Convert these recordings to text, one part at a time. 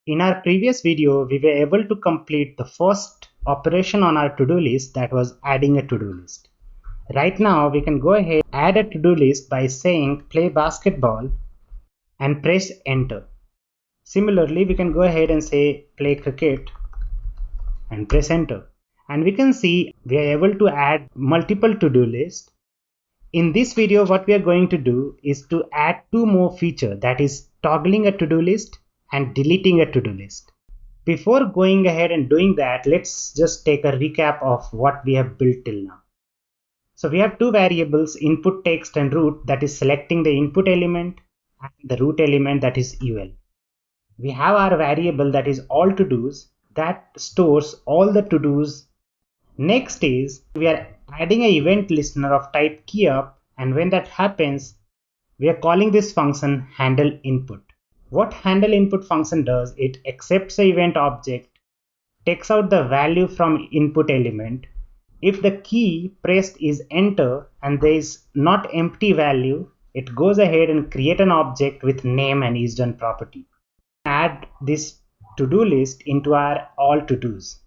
In our previous video, we were able to complete the first operation on our to-do list, that was adding a to-do list. Right now, we can go ahead and add a to-do list by saying play basketball and press enter. Similarly, we can go ahead and say play cricket and press enter. And we can see we are able to add multiple to-do lists. In this video, what we are going to do is to add two more features, that is toggling a to-do list and deleting a to-do list. Before going ahead and doing that, let's just take a recap of what we have built till now. So we have two variables, input text and root, that is selecting the input element, and the root element, that is UL. We have our variable, that is all to-dos, that stores all the to-dos. Next is we are adding an event listener of type keyup, and when that happens, we are calling this function handle input. What handle input function does, it accepts the event object, takes out the value from input element. If the key pressed is enter and there is not empty value, it goes ahead and create an object with name and isDone property. Add this to-do list into our all to-dos.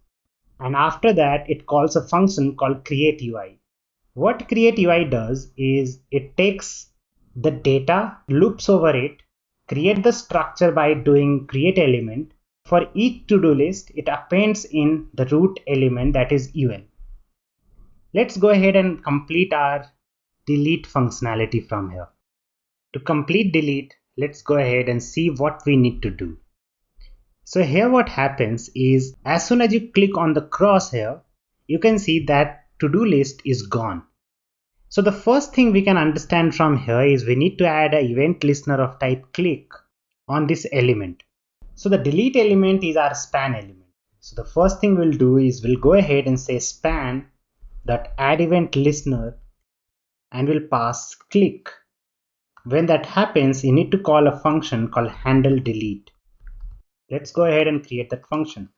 And after that, it calls a function called createUI. What createUI does is it takes the data, loops over it, create the structure by doing create element. For each to-do list, it appends in the root element, that is UL. Let's go ahead and complete our delete functionality from here. To complete delete, let's go ahead and see what we need to do. So here what happens is, as soon as you click on the cross here, you can see that to-do list is gone. So the first thing we can understand from here is we need to add an event listener of type click on this element. So the delete element is our span element. So the first thing we'll do is we'll go ahead and say span.add event listener and we'll pass click. When that happens, you need to call a function called handle delete. Let's go ahead and create that function.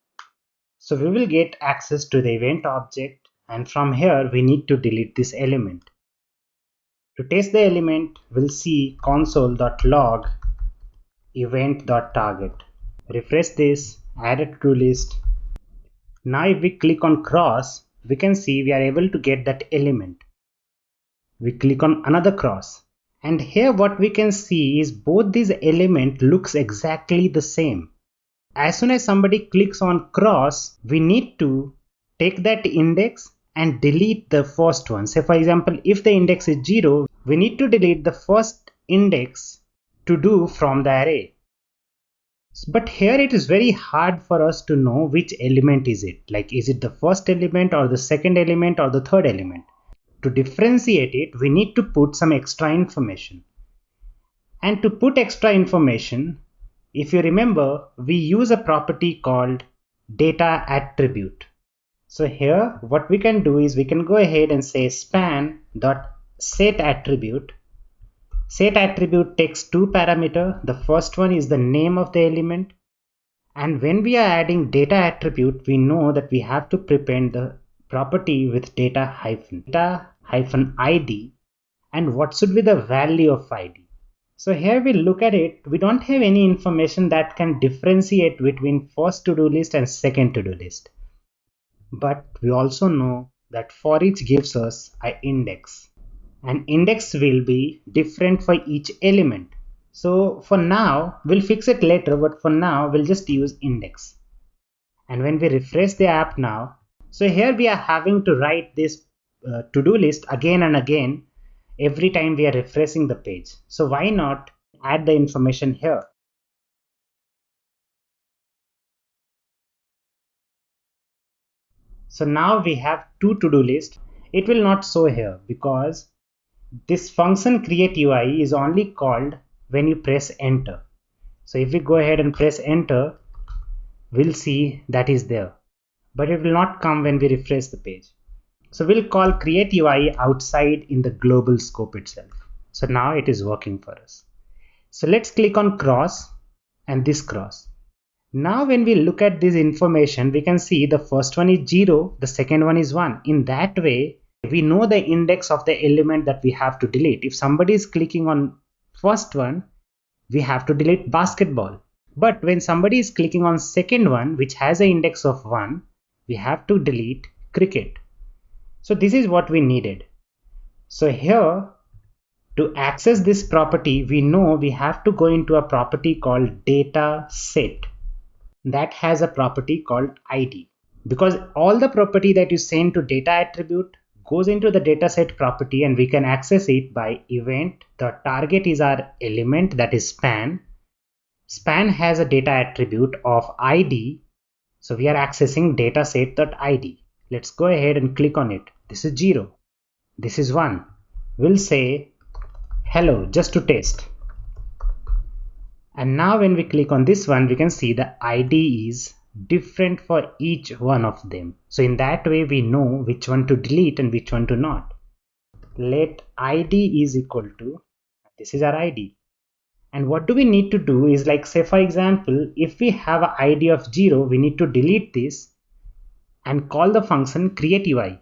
So we will get access to the event object, and from here we need to delete this element. To test the element, we'll see console.log event.target. Refresh this, add a to-do list. Now if we click on cross, we can see we are able to get that element. We click on another cross, and here what we can see is both these elements looks exactly the same. As soon as somebody clicks on cross, we need to take that index and delete the first one. Say for example, if the index is 0, we need to delete the first index to do from the array. But here it is very hard for us to know which element is it. Like, is it the first element or the second element or the third element? To differentiate it, we need to put some extra information. And to put extra information, if you remember, we use a property called data attribute. So here what we can do is we can go ahead and say span.set attribute. Set attribute takes two parameters. The first one is the name of the element. And when we are adding data attribute, we know that we have to prepend the property with data hyphen ID. And what should be the value of ID? So here we look at it, we don't have any information that can differentiate between first to-do list and second to-do list. But we also know that for each gives us an index. An index will be different for each element. So for now, we'll fix it later, but for now, we'll just use index. And when we refresh the app now, so here we are having to write this to-do list again and again every time we are refreshing the page. So why not add the information here? So now we have two to-do lists. It will not show here because this function createUI is only called when you press enter. So if we go ahead and press enter, we'll see that is there, but it will not come when we refresh the page. So we'll call createUI outside in the global scope itself. So now it is working for us. So let's click on cross and this cross. Now when we look at this information, we can see the first one is 0, the second one is 1. In that way, we know the index of the element that we have to delete. If somebody is clicking on first one, we have to delete basketball. But when somebody is clicking on second one, which has an index of 1, we have to delete cricket. So this is what we needed. So here, to access this property, we know we have to go into a property called data set that has a property called ID, because all the property that you send to data attribute goes into the dataset property, and we can access it by event. The target is our element, that is span. Span has a data attribute of ID, so we are accessing dataset.id. Let's go ahead and click on it. This is 0, this is 1. We'll say hello just to test. And now when we click on this one, we can see the ID is different for each one of them. So in that way, we know which one to delete and which one to not. Let ID is equal to, this is our ID. And what do we need to do is, like, say for example, if we have an ID of 0, we need to delete this and call the function createUI.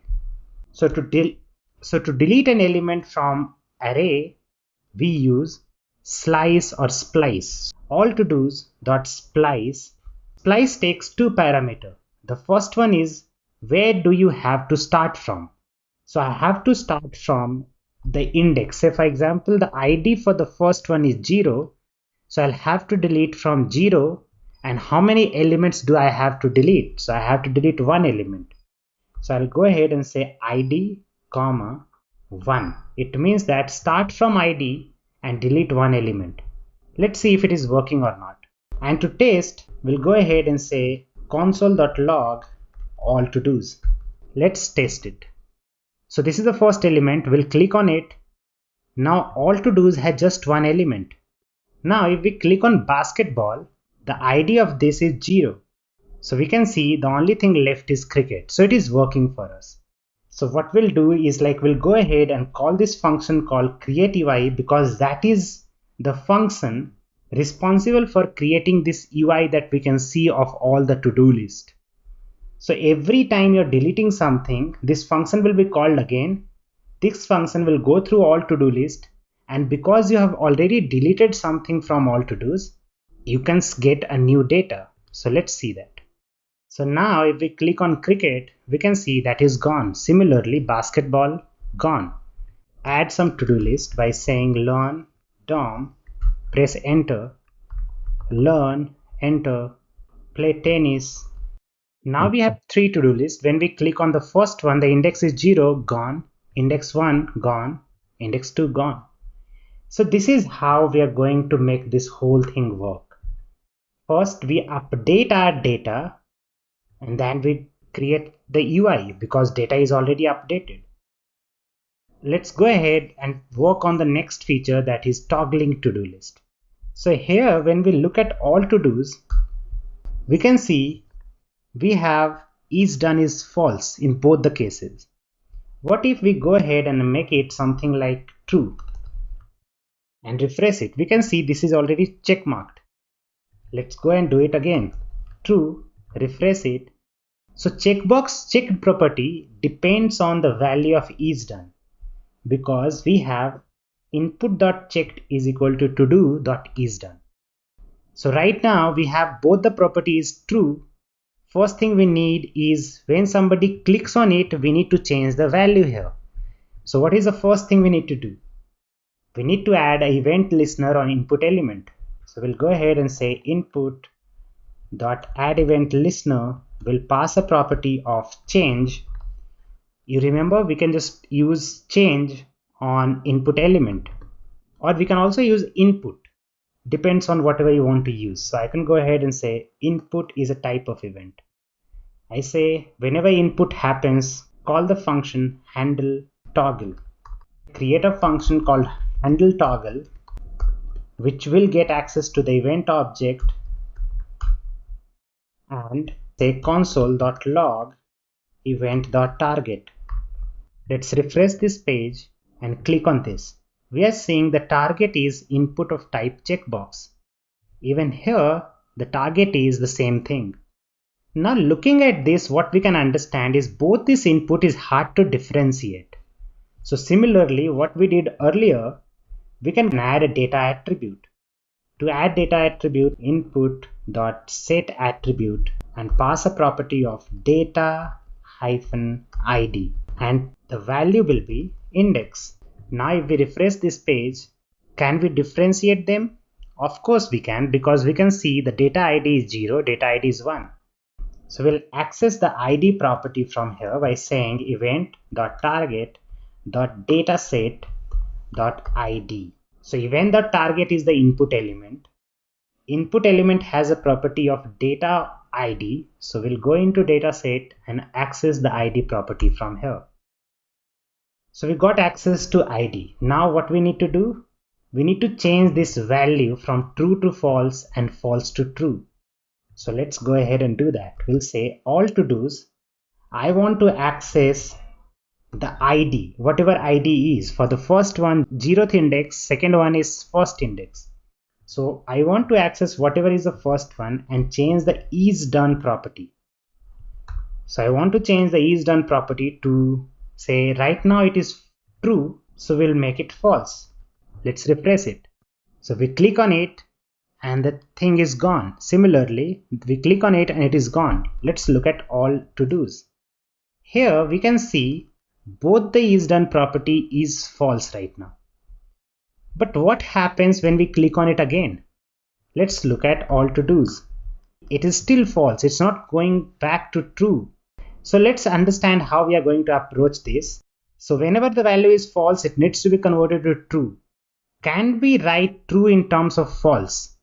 So to delete an element from array, we use slice or splice. All to do's dot splice. Splice takes two parameters. The first one is, where do you have to start from? So I have to start from the index. Say for example, the ID for the first one is 0. So I'll have to delete from 0. And how many elements do I have to delete? So I have to delete one element. So I'll go ahead and say ID, comma, 1. It means that start from ID and delete one element. Let's see if it is working or not. And to test, we'll go ahead and say console.log all to do's. Let's test it. So this is the first element. We'll click on it. Now all to do's had just one element. Now if we click on basketball, the ID of this is 0. So we can see the only thing left is cricket. So it is working for us. So what we'll do is, like, we'll go ahead and call this function called createUI, because that is the function responsible for creating this UI that we can see of all the to-do list. So every time you're deleting something, this function will be called again. This function will go through all to-do list, and because you have already deleted something from all to-dos, you can get a new data. So let's see that. So now if we click on cricket, we can see that is gone. Similarly, basketball, gone. Add some to-do list by saying learn DOM, press enter, learn, enter, play tennis. Now we have 3 to-do lists. When we click on the first one, the index is 0, gone. Index 1, gone. Index 2, gone. So this is how we are going to make this whole thing work. First, we update our data, and then we create the UI because data is already updated. Let's go ahead and work on the next feature, that is toggling to-do list. So here, when we look at all to-dos, we can see we have is done is false in both the cases. What if we go ahead and make it something like true and refresh it? We can see this is already check marked. Let's go and do it again. True, refresh it. So checkbox checked property depends on the value of is done, because we have input.checked is equal to todo.isDone. So right now we have both the properties true. First thing we need is, when somebody clicks on it, we need to change the value here. So what is the first thing we need to do? We need to add an event listener on input element. So we'll go ahead and say input.addEventListener will pass a property of change. You remember, we can just use change on input element, or we can also use input. Depends on whatever you want to use. So I can go ahead and say input is a type of event. I say whenever input happens, call the function handle toggle. Create a function called handle toggle, which will get access to the event object, and say console.log event.target. Let's refresh this page and click on this. We are seeing the target is input of type checkbox. Even here, the target is the same thing. Now looking at this, what we can understand is both this input is hard to differentiate. So similarly, what we did earlier, we can add a data attribute. To add data attribute, input dot set attribute and pass a property of data hyphen id, and the value will be index. Now if we refresh this page, can we differentiate them? Of course we can, because we can see the data id is 0, data id is 1. So we'll access the id property from here by saying event.target.dataset.id. So event.target is the input element. Input element has a property of data id. So we'll go into dataset and access the id property from here. So we got access to id. Now what we need to do? We need to change this value from true to false and false to true. So let's go ahead and do that. We'll say all to dos. I want to access the id, whatever id is. For the first one, 0th index, second one is first index. So I want to access whatever is the first one and change the is done property. So I want to change the is done property to say right now it is true, so we'll make it false. Let's refresh it. So we click on it and the thing is gone. Similarly, we click on it and it is gone. Let's look at all to dos. Here we can see both the is done property is false right now. But what happens when we click on it again? Let's look at all to dos. It is still false. It's not going back to true. So let's understand how we are going to approach this. So whenever the value is false, it needs to be converted to true. Can we write true in terms of false?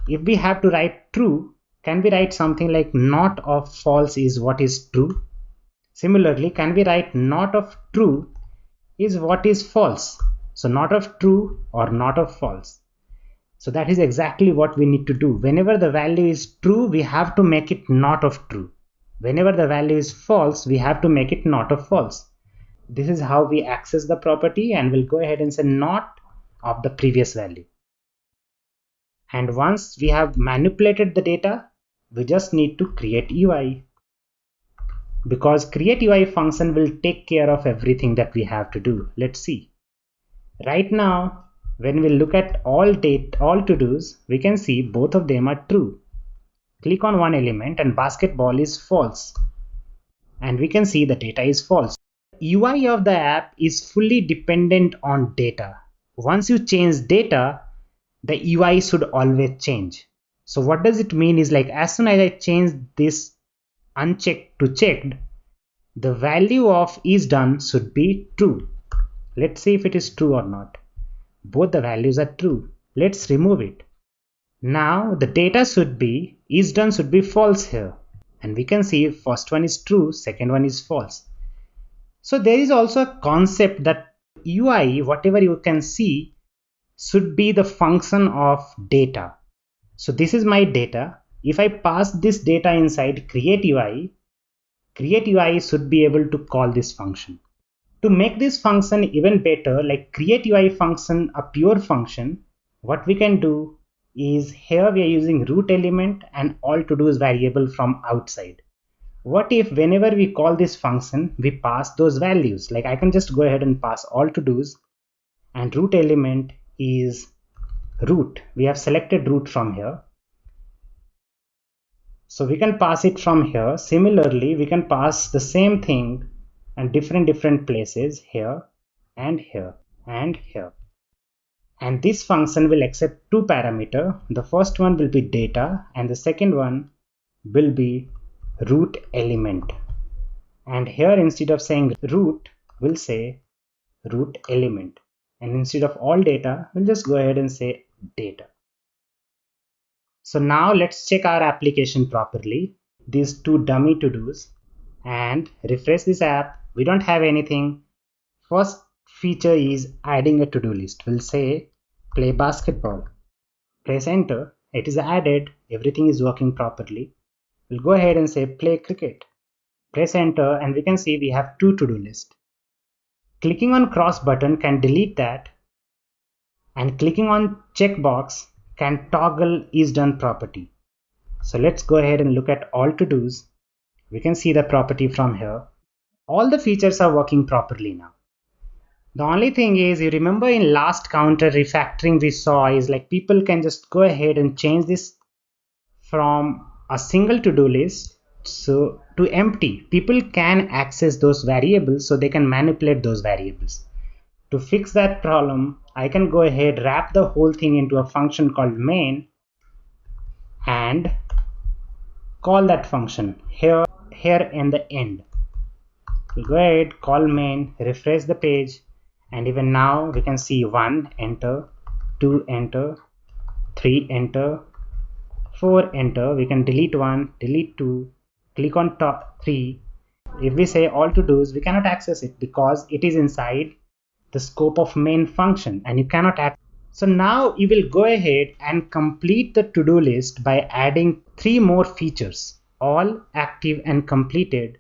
If we have to write true, can we write something like not of false is what is true? Similarly, can we write not of true is what is false? So not of true or not of false. So that is exactly what we need to do. Whenever the value is true, we have to make it not of true. Whenever the value is false, we have to make it not of false. This is how we access the property, and we'll go ahead and say not of the previous value. And once we have manipulated the data, we just need to create UI. Because create UI function will take care of everything that we have to do. Let's see. Right now, when we look at all to dos, we can see both of them are true. Click on one element and basketball is false. And we can see the data is false. UI of the app is fully dependent on data. Once you change data, the UI should always change. So what does it mean is, like, as soon as I change this unchecked to checked, the value of is done should be true. Let's see if it is true or not. Both the values are true. Let's remove it. Now the data should be is done should be false here. And we can see first one is true, second one is false. So there is also a concept that UI, whatever you can see, should be the function of data. So this is my data. If I pass this data inside create UI should be able to call this function. To make this function even better, like create UI function a pure function, what we can do is here we are using root element and all to dos variable from outside. What if whenever we call this function, we pass those values? Like I can just go ahead and pass all to dos, and root element is root. We have selected root from here. So we can pass it from here. Similarly, we can pass the same thing and different places here and here and here. And this function will accept two parameters. The first one will be data and the second one will be root element. And here instead of saying root, we'll say root element. And instead of all data, we'll just go ahead and say data. So now let's check our application properly. These two dummy to-dos, and refresh this app. We don't have anything. First feature is adding a to-do list. We'll say play basketball. Press enter. It is added. Everything is working properly. We'll go ahead and say play cricket. Press enter and we can see we have two to-do lists. Clicking on cross button can delete that, and clicking on checkbox can toggle is done property. So let's go ahead and look at all to dos. We can see the property from here. All the features are working properly now. The only thing is, you remember in last counter refactoring we saw is like people can just go ahead and change this from a single to-do list so to empty. People can access those variables so they can manipulate those variables. To fix that problem, I can go ahead, wrap the whole thing into a function called main and call that function here in the end. We'll go ahead, call main, refresh the page, and even now we can see 1 enter, 2 enter, 3 enter, 4 enter. We can delete 1, delete 2, click on top 3. If we say all to dos, we cannot access it because it is inside the scope of main function and you cannot access. So now you will go ahead and complete the to-do list by adding 3 more features, all active and completed,